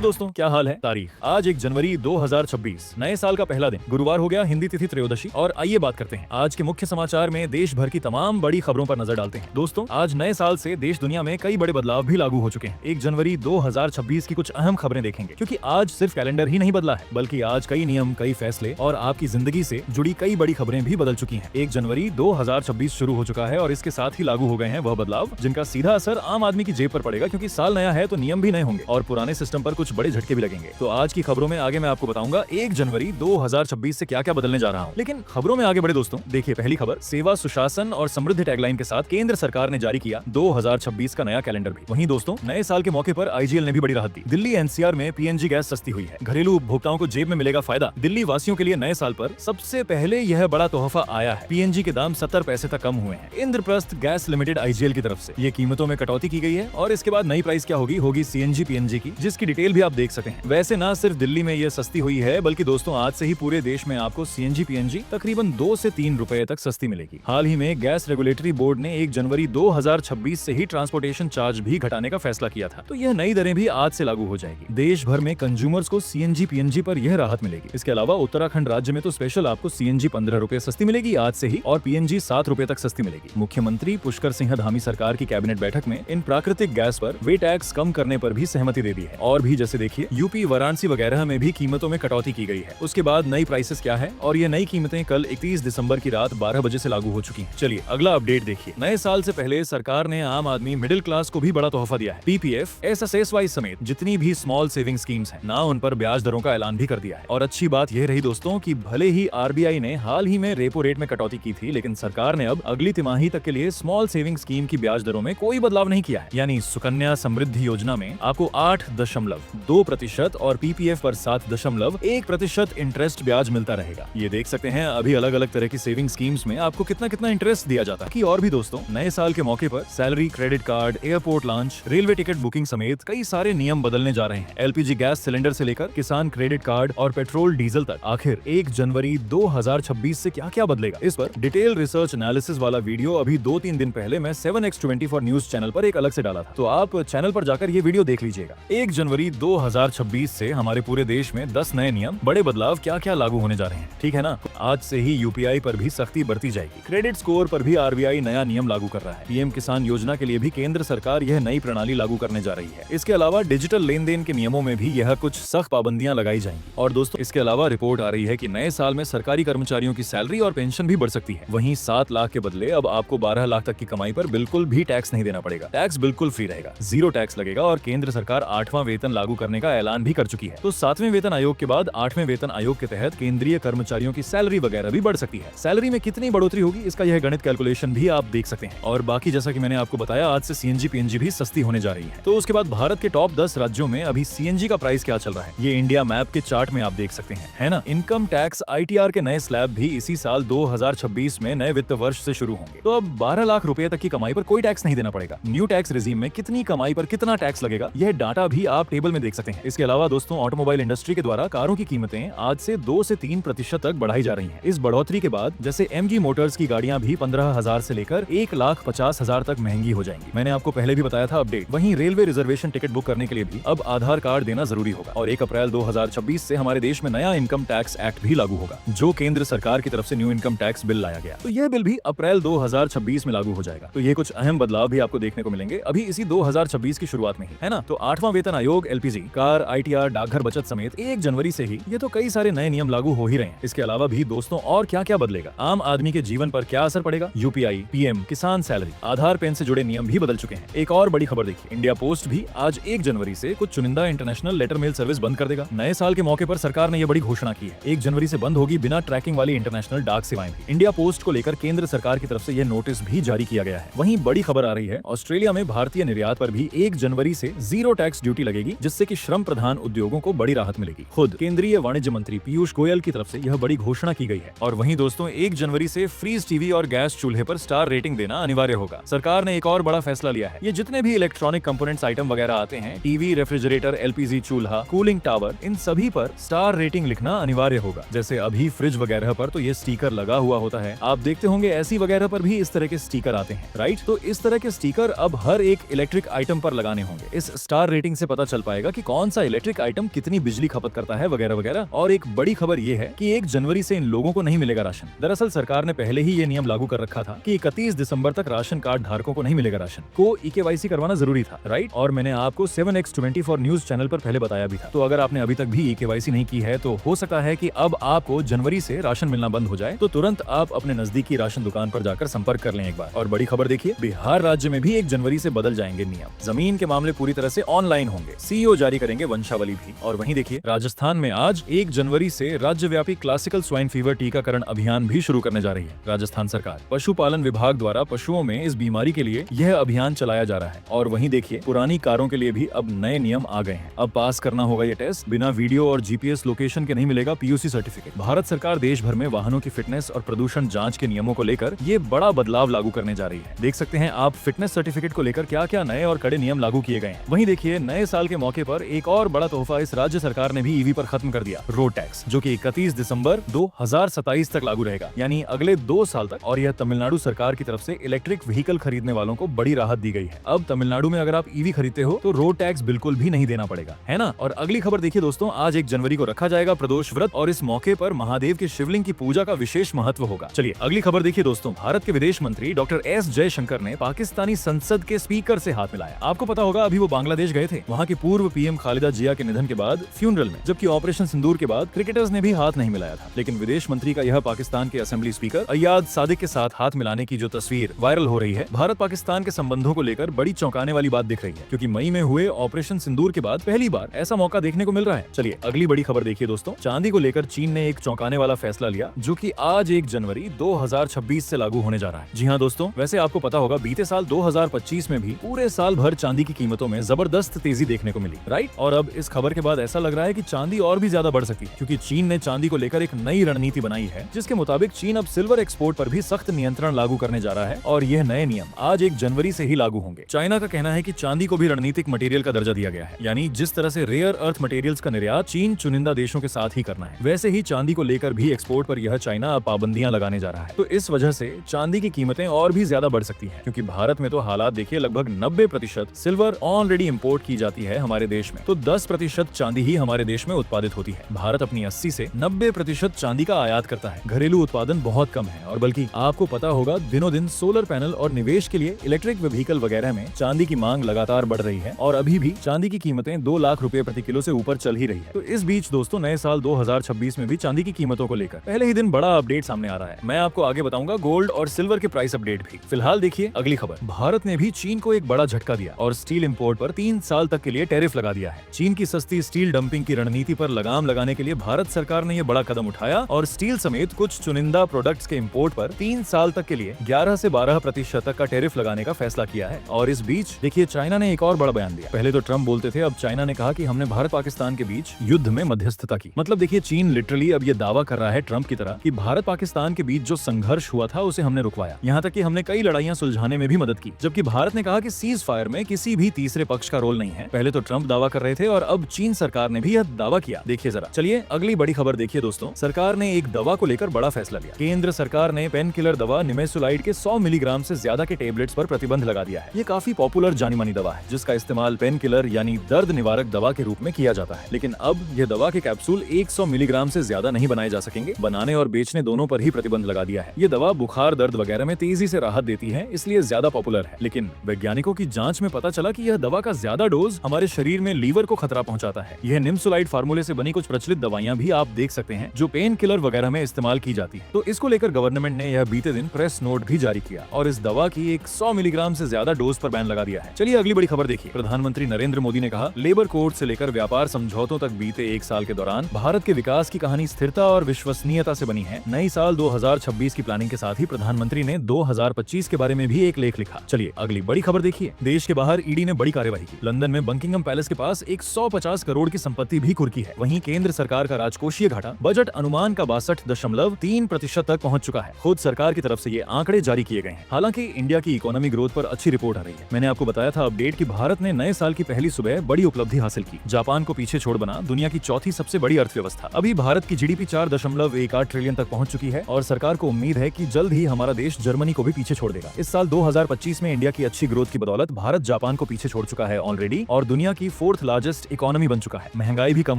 दोस्तों, क्या हाल है। तारीख आज 1 जनवरी 2026, नए साल का पहला दिन गुरुवार हो गया, हिंदी तिथि त्रयोदशी। और आइए बात करते हैं आज के मुख्य समाचार में देश भर की तमाम बड़ी खबरों पर नजर डालते हैं। दोस्तों, आज नए साल से देश दुनिया में कई बड़े बदलाव भी लागू हो चुके हैं। 1 जनवरी 2026 की कुछ अहम खबरें देखेंगे, क्योंकि आज सिर्फ कैलेंडर ही नहीं बदला है, बल्कि आज कई नियम, कई फैसले और आपकी जिंदगी से जुड़ी कई बड़ी खबरें भी बदल चुकी हैं। 1 जनवरी 2026 शुरू हो चुका है और इसके साथ ही लागू हो गए हैं वह बदलाव जिनका सीधा असर आम आदमी की जेब पर पड़ेगा, क्योंकि साल नया है तो नियम भी नए होंगे और पुराने सिस्टम पर कुछ बड़े झटके भी लगेंगे। तो आज की खबरों में आगे मैं आपको बताऊंगा 1 जनवरी 2026 से क्या क्या बदलने जा रहा हूं। लेकिन खबरों में आगे बढ़े दोस्तों, देखिए पहली खबर, सेवा, सुशासन और समृद्धि टैगलाइन के साथ केंद्र सरकार ने जारी किया 2026 का नया कैलेंडर भी। वहीं दोस्तों, नए साल के मौके पर आईजीएल ने भी बड़ी राहत दी। दिल्ली एनसीआर में पीएनजी गैस सस्ती हुई है, घरेलू उपभोक्ताओं को जेब में मिलेगा फायदा। दिल्ली वासियों के लिए नए साल पर सबसे पहले यह बड़ा तोहफा आया है। पीएनजी के दाम 70 पैसे तक कम हुए हैं। इंद्रप्रस्थ गैस लिमिटेड आईजीएल की तरफ से ये कीमतों में कटौती की गई है और इसके बाद नई प्राइस क्या होगी सीएनजी पीएनजी की, जिसकी डिटेल भी आप देख सकते हैं। वैसे ना सिर्फ दिल्ली में ये सस्ती हुई है, बल्कि दोस्तों आज से ही पूरे देश में आपको सीएनजी पीएनजी तकरीबन 2 से 3 रुपए तक सस्ती मिलेगी। हाल ही में गैस रेगुलेटरी बोर्ड ने 1 जनवरी 2026 से ही ट्रांसपोर्टेशन चार्ज भी घटाने का फैसला किया था, तो यह नई दरें भी आज से लागू हो जाएगी। देश भर में कंज्यूमर्स को सीएनजी पीएनजी पर यह राहत मिलेगी। इसके अलावा उत्तराखंड राज्य में तो स्पेशल आपको सीएनजी 15 रुपए सस्ती मिलेगी आज से ही, और पीएनजी 7 रुपए तक सस्ती मिलेगी। मुख्यमंत्री पुष्कर सिंह धामी सरकार की कैबिनेट बैठक में इन प्राकृतिक गैस पर वे टैक्स कम करने पर भी सहमति दे दी है। और भी जैसे देखिए, यूपी, वाराणसी वगैरह में भी कीमतों में कटौती की गई है। उसके बाद नई प्राइसेस क्या है, और ये नई कीमतें कल 31 दिसंबर की रात 12 बजे से लागू हो चुकी हैं। चलिए अगला अपडेट देखिए। नए साल से पहले सरकार ने आम आदमी, मिडिल क्लास को भी बड़ा तोहफा दिया है। पीपीएफ, एसएसवाई समेत जितनी भी स्मॉल सेविंग स्कीम्स हैं ना, उन पर ब्याज दरों का ऐलान भी कर दिया है। और अच्छी बात यह रही दोस्तों कि भले ही आरबीआई ने हाल ही में रेपो रेट में कटौती की थी, लेकिन सरकार ने अब अगली तिमाही तक के लिए स्मॉल सेविंग स्कीम की ब्याज दरों में कोई बदलाव नहीं किया है। यानी सुकन्या समृद्धि योजना में आपको 8.2% और पीपीएफ पर 7.1% इंटरेस्ट ब्याज मिलता रहेगा। ये देख सकते हैं अभी अलग अलग तरह की सेविंग स्कीम्स में आपको कितना कितना इंटरेस्ट दिया जाता है। कि और भी दोस्तों, नए साल के मौके पर salary, credit card, airport launch, railway ticket booking समेत कई सारे नियम बदलने जा रहे हैं। एलपीजी गैस सिलेंडर से लेकर किसान क्रेडिट कार्ड और पेट्रोल डीजल तक। आखिर 1 जनवरी 2026 से क्या क्या बदलेगा, इस पर डिटेल रिसर्च एनालिसिस वाला वीडियो अभी 2-3 दिन पहले मैं 7x24 न्यूज चैनल पर एक अलग से डाला था, तो आप चैनल पर जाकर ये वीडियो देख लीजिएगा। 1 जनवरी 2026 से हमारे पूरे देश में 10 नए नियम, बड़े बदलाव क्या क्या लागू होने जा रहे हैं, ठीक है ना। आज से ही यूपीआई पर भी सख्ती बढ़ती जाएगी। क्रेडिट स्कोर पर भी आरबीआई नया नियम लागू कर रहा है। पीएम किसान योजना के लिए भी केंद्र सरकार यह नई प्रणाली लागू करने जा रही है। इसके अलावा डिजिटल लेन देन के नियमों में भी यह कुछ सख्त पाबंदियां लगाई जाएंगी। और दोस्तों, इसके अलावा रिपोर्ट आ रही है कि नए साल में सरकारी कर्मचारियों की सैलरी और पेंशन भी बढ़ सकती है। वहीं 7 लाख के बदले अब आपको 12 लाख तक की कमाई पर बिल्कुल भी टैक्स नहीं देना पड़ेगा। टैक्स बिल्कुल फ्री रहेगा, 0 टैक्स लगेगा। और केंद्र सरकार 8वां वेतन लागू करने का ऐलान भी कर चुकी है। तो 7वें वेतन आयोग के बाद 8वें वेतन आयोग के तहत केंद्रीय कर्मचारियों की सैलरी वगैरह भी बढ़ सकती है। सैलरी में कितनी बढ़ोतरी होगी, इसका यह गणित कैलकुलेशन भी आप देख सकते हैं। और बाकी जैसा कि मैंने आपको बताया, आज से सीएनजी पीएनजी भी सस्ती होने जा रही है। तो उसके बाद भारत के टॉप 10 राज्यों में अभी सीएनजी का प्राइस क्या चल रहा है, ये इंडिया मैप के चार्ट में आप देख सकते हैं, है ना। इनकम टैक्स आईटीआर के नए स्लैब भी इसी साल 2026 में नए वित्त वर्ष से शुरू होंगे। तो अब 12 लाख रुपए तक की कमाई पर कोई टैक्स नहीं देना पड़ेगा। न्यू टैक्स रेजिम में कितनी कमाई पर कितना टैक्स लगेगा, यह डाटा भी आप टेबल में देख सकते हैं। इसके अलावा दोस्तों, ऑटोमोबाइल इंडस्ट्री के द्वारा कारों की कीमतें आज से 2 से 3% तक बढ़ाई जा रही हैं। इस बढ़ोतरी के बाद जैसे एमजी मोटर्स की गाड़ियां भी 15,000 से लेकर 1,50,000 तक महंगी हो जाएंगी। मैंने आपको पहले भी बताया था अपडेट। वहीं रेलवे रिजर्वेशन टिकट बुक करने के लिए भी अब आधार कार्ड देना जरूरी होगा। और 1 अप्रैल 2026 से हमारे देश में नया इनकम टैक्स एक्ट भी लागू होगा, जो केंद्र सरकार की तरफ से न्यू इनकम टैक्स बिल लाया गया। तो यह बिल भी अप्रैल 2026 में लागू हो जाएगा। तो ये कुछ अहम बदलाव भी आपको देखने को मिलेंगे अभी इसी 2026 की शुरुआत में ही, है ना। तो 8वां वेतन आयोग, एलपीजी, कार, आईटीआर, डाकघर बचत समेत 1 जनवरी से ही ये तो कई सारे नए नियम लागू हो ही रहे हैं। इसके अलावा भी दोस्तों और क्या क्या बदलेगा, आम आदमी के जीवन पर क्या असर पड़ेगा, यूपीआई, पीएम किसान सैलरी, आधार, पेन से जुड़े नियम भी बदल चुके हैं। एक और बड़ी खबर देखिए, इंडिया पोस्ट भी आज 1 जनवरी से कुछ चुनिंदा इंटरनेशनल लेटर मेल सर्विस बंद कर देगा। नए साल के मौके पर सरकार ने यह बड़ी घोषणा की है। 1 जनवरी से बंद होगी बिना ट्रैकिंग वाली इंटरनेशनल डाक सेवाएं भी। इंडिया पोस्ट को लेकर केंद्र सरकार की तरफ से यह नोटिस भी जारी किया गया है। वहीं बड़ी खबर आ रही है, ऑस्ट्रेलिया में भारतीय निर्यात पर भी 1 जनवरी से 0 टैक्स ड्यूटी लगेगी, जिससे कि श्रम प्रधान उद्योगों को बड़ी राहत मिलेगी। खुद केंद्रीय वाणिज्य मंत्री पीयूष गोयल की तरफ से यह बड़ी घोषणा की गई है। और वहीं दोस्तों, 1 जनवरी से फ्रीज टीवी और गैस चूल्हे पर स्टार रेटिंग देना अनिवार्य होगा। सरकार ने एक और बड़ा फैसला लिया है। ये जितने भी इलेक्ट्रॉनिक कंपोनेंट्स आइटम वगैरह आते हैं, टीवी, रेफ्रिजरेटर, एलपीजी चूल्हा, कूलिंग टावर, इन सभी पर स्टार रेटिंग लिखना अनिवार्य होगा। जैसे अभी फ्रिज वगैरह पर तो ये स्टिकर लगा हुआ होता है, आप देखते होंगे एसी वगैरह पर भी इस तरह के स्टिकर आते हैं, राइट। तो इस तरह के स्टिकर अब हर एक इलेक्ट्रिक आइटम पर लगाने होंगे। इस स्टार रेटिंग से पता चल पाएगा कि कौन सा इलेक्ट्रिक आइटम कितनी बिजली खपत करता है वगैरह वगैरह। और एक बड़ी खबर ये है कि 1 जनवरी से इन लोगों को नहीं मिलेगा राशन। दरअसल सरकार ने पहले ही ये नियम लागू कर रखा था कि 31 दिसंबर तक राशन कार्ड धारकों को नहीं मिलेगा राशन, को EKYC करवाना जरूरी था, राइट। और मैंने आपको 7x24 न्यूज चैनल पर पहले बताया भी था। तो अगर आपने अभी तक भी EKYC नहीं की है तो हो सकता है कि अब आपको जनवरी से राशन मिलना बंद हो जाए, तो तुरंत आप अपने नजदीकी राशन दुकान पर जाकर संपर्क कर लें एक बार। और बड़ी खबर देखिए, बिहार राज्य में भी 1 जनवरी से बदल जाएंगे नियम। जमीन के मामले पूरी तरह से ऑनलाइन होंगे, CEO जारी करेंगे वंशावली भी। और वहीं देखिए, राजस्थान में आज 1 जनवरी से राज्यव्यापी क्लासिकल स्वाइन फीवर टीकाकरण अभियान भी शुरू करने जा रही है राजस्थान सरकार। पशुपालन विभाग द्वारा पशुओं में इस बीमारी के लिए यह अभियान चलाया जा रहा है। और वहीं देखिए, पुरानी कारों के लिए भी अब नए नियम आ गए हैं। अब पास करना होगा ये टेस्ट, बिना वीडियो और GPS लोकेशन के नहीं मिलेगा PUC सर्टिफिकेट। भारत सरकार देश भर में वाहनों की फिटनेस और प्रदूषण जांच के नियमों को लेकर ये बड़ा बदलाव लागू करने जा रही है। देख सकते हैं आप फिटनेस सर्टिफिकेट को लेकर क्या क्या नए और कड़े नियम लागू किए गए हैं। वहीं देखिए, नए साल के मौके पर एक और बड़ा तोहफा इस राज्य सरकार ने भी EV पर खत्म कर दिया, रोड टैक्स, जो कि 31 दिसंबर 2027 तक लागू रहेगा, यानी अगले 2 साल तक। और यह तमिलनाडु सरकार की तरफ से इलेक्ट्रिक व्हीकल खरीदने वालों को बड़ी राहत दी गई है। अब तमिलनाडु में अगर आप EV खरीदते हो तो रोड टैक्स बिल्कुल भी नहीं देना पड़ेगा, है ना। और अगली खबर देखिए दोस्तों, आज 1 जनवरी को रखा जाएगा प्रदोष व्रत और इस मौके पर महादेव के शिवलिंग की पूजा का विशेष महत्व होगा। चलिए अगली खबर देखिए दोस्तों, भारत के विदेश मंत्री डॉक्टर S जयशंकर ने पाकिस्तानी संसद के स्पीकर से हाथ मिलाया। आपको पता होगा अभी वो बांग्लादेश गए थे, वहाँ की पूर्व PM खालिदा जिया के निधन के बाद फ्यूनरल में, जबकि ऑपरेशन सिंदूर के बाद क्रिकेटर्स ने भी हाथ नहीं मिलाया था। लेकिन विदेश मंत्री का यह पाकिस्तान के असेंबली स्पीकर अय्याद सादिक के साथ हाथ मिलाने की जो तस्वीर वायरल हो रही है, भारत पाकिस्तान के संबंधों को लेकर बड़ी चौंकाने वाली बात दिख रही है, क्योंकि मई में हुए ऑपरेशन सिंदूर के बाद पहली बार ऐसा मौका देखने को मिल रहा है। चलिए अगली बड़ी खबर देखिए दोस्तों, चांदी को लेकर चीन ने एक चौंकाने वाला फैसला लिया, जो कि आज 1 जनवरी 2026 से लागू होने जा रहा है। जी हाँ दोस्तों, वैसे आपको पता होगा बीते साल 2025 में भी पूरे साल भर चांदी की कीमतों में जबरदस्त तेजी देखने को मिली, राइट। और अब इस खबर के बाद ऐसा लग रहा है कि चांदी और भी ज्यादा बढ़ सकती है, क्योंकि चीन ने चांदी को लेकर एक नई रणनीति बनाई है, जिसके मुताबिक चीन अब सिल्वर एक्सपोर्ट पर भी सख्त नियंत्रण लागू करने जा रहा है। और यह नए नियम आज 1 जनवरी से ही लागू होंगे। चाइना का कहना है कि चांदी को भी रणनीतिक मटेरियल का दर्जा दिया गया है, यानी जिस तरह से रेयर अर्थ मटेरियल्स का निर्यात चीन चुनिंदा देशों के साथ ही करना है, वैसे ही चांदी को लेकर भी एक्सपोर्ट पर यह चाइना अब पाबंदियां लगाने जा रहा है। तो इस वजह से चांदी की कीमतें और भी ज्यादा बढ़ सकती हैं, क्योंकि भारत में तो हालात देखिए, लगभग 90% सिल्वर ऑलरेडी इंपोर्ट की जाती है हमारे देश में, तो 10% चांदी ही हमारे देश में उत्पादित होती है। भारत अपनी 80 से 90% चांदी का आयात करता है। घरेलू उत्पादन बहुत कम है। और बल्कि आपको पता होगा दिनों दिन सोलर पैनल और निवेश के लिए इलेक्ट्रिक व्हीकल वगैरह में चांदी की मांग लगातार बढ़ रही है, और अभी भी चांदी की कीमतें 2 लाख रुपए प्रति किलो से ऊपर चल ही रही है। तो इस बीच दोस्तों, नए साल 2026 में भी चांदी की कीमतों को लेकर पहले ही दिन बड़ा अपडेट सामने आ रहा है। मैं आपको आगे बताऊंगा गोल्ड और सिल्वर के प्राइस अपडेट भी। फिलहाल देखिए अगली खबर, भारत ने भी चीन को एक बड़ा झटका दिया और स्टील इंपोर्ट पर 3 साल तक के लिए टैरिफ लगा दिया है। चीन की सस्ती स्टील डंपिंग की रणनीति पर लगाम लगाने के लिए भारत सरकार ने यह बड़ा कदम उठाया और स्टील समेत कुछ चुनिंदा प्रोडक्ट्स के इंपोर्ट पर 3 साल तक के लिए 11 से 12% तक का टैरिफ लगाने का फैसला किया है। और इस बीच देखिए, चाइना ने एक और बड़ा बयान दिया। पहले तो ट्रम्प बोलते थे, अब चाइना ने कहा कि हमने भारत पाकिस्तान के बीच युद्ध में मध्यस्थता की। मतलब देखिए, चीन लिटरली अब ये दावा कर रहा है ट्रम्प की तरह कि भारत पाकिस्तान के बीच जो संघर्ष हुआ था उसे हमने रुकवाया, यहाँ तक कि हमने कई लड़ाइयां सुलझाने में भी मदद की। जबकि भारत ने कहा कि सीज फायर में किसी भी तीसरे पक्ष का रोल नहीं है। पहले तो ट्रम्प दावा कर रहे थे और अब चीन सरकार ने भी यह दावा किया। देखिए जरा, चलिए अगली बड़ी खबर देखिए दोस्तों, सरकार ने एक दवा को लेकर बड़ा फैसला लिया। केंद्र सरकार ने पेन किलर दवा निमेसुलाइड के 100 मिलीग्राम से ज्यादा के टेबलेट्स पर प्रतिबंध लगा दिया है। ये काफी पॉपुलर जानी मानी दवा है, जिसका इस्तेमाल पेन किलर यानी दर्द निवारक दवा के रूप में किया जाता है। लेकिन अब यह दवा के कैप्सूल 100 मिलीग्राम से ज्यादा नहीं बनाए जा सकेंगे। बनाने और बेचने दोनों पर ही प्रतिबंध लगा दिया है। ये दवा बुखार, दर्द वगैरह में तेजी से राहत देती है, इसलिए ज्यादा पॉपुलर है। लेकिन वैज्ञानिकों की जांच में पता चला कि यह दवा का ज्यादा डोज हमारे शरीर में लीवर को खतरा पहुंचाता है। यह निम्सुलाइड फार्मूले से बनी कुछ प्रचलित दवाइयां भी आप देख सकते हैं, जो पेन किलर वगैरह में इस्तेमाल की जाती है। तो इसको लेकर गवर्नमेंट ने यह बीते दिन प्रेस नोट भी जारी किया और इस दवा की एक 100 मिलीग्राम से ज्यादा डोज पर बैन लगा दिया है। चलिए अगली बड़ी खबर देखिए, प्रधानमंत्री नरेंद्र मोदी ने कहा, लेबर कोड से लेकर व्यापार समझौतों तक बीते 1 साल के दौरान भारत के विकास की कहानी स्थिरता और विश्वसनीयता से बनी है। नई साल 2026 की प्लानिंग के साथ ही प्रधानमंत्री ने 2025 के बारे में भी एक लेख लिखा। चलिए अगली बड़ी खबर देखिए, देश के बाहर ईडी ने बड़ी कार्यवाही की। लंदन में बकिंगम पैलेस के पास 150 करोड़ की संपत्ति भी कुर्की है। वहीं केंद्र सरकार का राजकोषीय घाटा बजट अनुमान का 62.3% तक पहुंच चुका है। खुद सरकार की तरफ से ये आंकड़े जारी किए गए हैं। हालांकि इंडिया की इकोनॉमी ग्रोथ पर अच्छी रिपोर्ट आ रही है। मैंने आपको बताया था अपडेट कि भारत ने नए साल की पहली सुबह बड़ी उपलब्धि हासिल की। जापान को पीछे छोड़ बना दुनिया की चौथी सबसे बड़ी अर्थव्यवस्था। अभी भारत की GDP 4.18 ट्रिलियन तक पहुंच चुकी है और सरकार को उम्मीद है कि जल्द ही हमारा देश जर्मनी को भी पीछे छोड़ देगा। इस साल 2025 में इंडिया की अच्छी ग्रोथ की बदौलत भारत जापान को पीछे छोड़ चुका है ऑलरेडी और दुनिया की फोर्थ लार्जेस्ट इकोनॉमी बन चुका है। महंगाई भी कम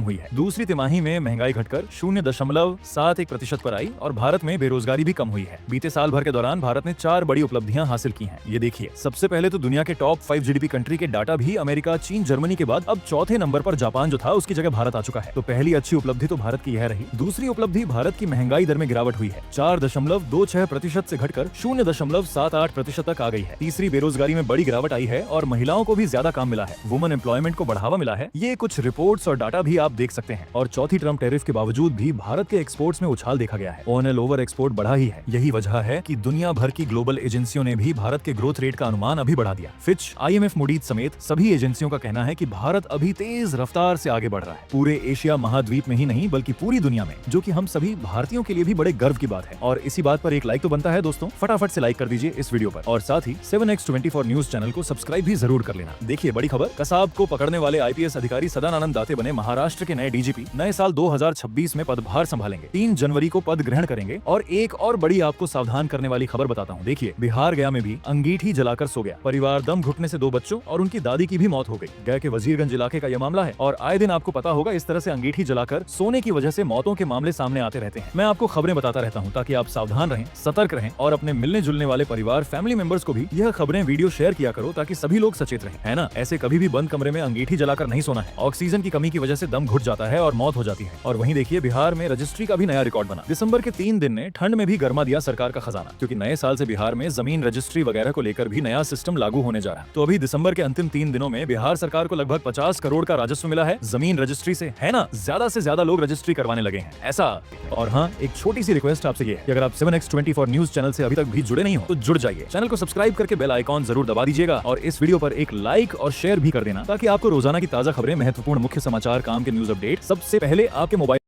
हुई है। दूसरी तिमाही में महंगाई घटकर 0.71% पर आई और भारत में बेरोजगारी भी कम हुई है। बीते साल भर के दौरान भारत ने 4 बड़ी उपलब्धियां हासिल की हैं। ये देखिए, सबसे पहले तो दुनिया के टॉप 5 जीडीपी कंट्री के डाटा भी अमेरिका, चीन, जर्मनी के बाद अब चौथे नंबर पर जापान जो था उसकी जगह भारत आ चुका है। तो पहली अच्छी उपलब्धि तो भारत की यह रही। दूसरी उपलब्धि भारत की महंगाई दर में गिरावट हुई है। 4.26% से घटकर 0.78% तक आ गई है। तीसरी, बेरोजगारी में बड़ी गिरावट आई है और महिलाओं को भी ज्यादा काम मिला है। वुमन एम्प्लॉयमेंट को बढ़ावा मिला है। ये कुछ रिपोर्ट्स और डाटा भी आप देख सकते हैं। और चौथी, ट्रम्प टैरिफ के बावजूद भी भारत के एक्सपोर्ट्स में उछाल देखा गया है। ऑन एंड ओवर एक्सपोर्ट बढ़ा ही है। यही वजह है कि दुनिया भर की ग्लोबल एजेंसियों ने भी भारत के ग्रोथ रेट का अनुमान अभी बढ़ा दिया। फिच, IMF, मूडीज समेत सभी एजेंसियों का कहना है कि भारत अभी तेज रफ्तार से आगे बढ़ रहा है। पूरे एशिया महाद्वीप में ही नहीं बल्कि पूरी दुनिया में, जो कि हम सभी भारतीयों के लिए भी बड़े गर्व की बात है। और इसी बात पर एक लाइक तो बनता है दोस्तों। फटाफट से लाइक कर दीजिए इस वीडियो पर और साथ ही 7x24 न्यूज चैनल को सब्सक्राइब भी जरूर कर लेना। देखिए बड़ी खबर, कसाब को पकड़ने वाले IPS अधिकारी सदानंद दाते बने महाराष्ट्र के नए DGP। नए साल 2026 में पदभार संभालेंगे। 3 जनवरी को पद ग्रहण करेंगे। और एक और बड़ी आपको सावधान करने वाली खबर बताता हूँ। देखिए, बिहार गया में भी अंगीठी जलाकर सो गया परिवार। दम घुटने से 2 बच्चों और उनकी दादी की भी मौत हो गई। गया के वजीरगंज इलाके का यह मामला है और आए दिन आपको पता होगा इस तरह से अंगीठी जलाकर सोने की वजह से मौतों के मामले सामने आते रहते हैं। मैं आपको खबरें बताता रहता हूँ ताकि आप सावधान रहें, सतर्क रहें और अपने मिलने जुलने वाले परिवार, फैमिली मेंबर्स को भी यह खबरें वीडियो शेयर किया करो ताकि सभी लोग सचेत रहें, है ना। ऐसे कभी भी बंद कमरे में अंगीठी जलाकर नहीं सोना है। ऑक्सीजन की कमी की वजह से दम घुट जाता है और मौत हो जाती है। और वहीं देखिए, बिहार में रजिस्ट्री का भी नया रिकॉर्ड बना। दिसंबर के 3 दिन ने ठंड में भी गर्मा दिया सरकार का खजाना, क्योंकि नए साल से बिहार में जमीन रजिस्ट्री वगैरह को लेकर भी नया सिस्टम लागू होने जा रहा है। तो अभी दिसंबर के अंतिम 3 दिनों में बिहार सरकार को लगभग 50 करोड़ का राजस्व मिला है जमीन रजिस्ट्री से, है ना। ज्यादा से ज्यादा लोग रजिस्ट्री करवाने लगे हैं ऐसा। और हाँ, एक छोटी सी रिक्वेस्ट आपसे ये है कि अगर आप 7x24 न्यूज चैनल से अभी तक भी जुड़े नहीं हो तो जुड़ जाइए। चैनल को सब्सक्राइब करके बेल आइकॉन जरूर दबा दीजिएगा और इस वीडियो पर एक लाइक और शेयर भी कर देना ताकि आपको रोजाना की ताजा खबरें, महत्वपूर्ण मुख्य समाचार, काम के न्यूज अपडेट सबसे पहले आपके मोबाइल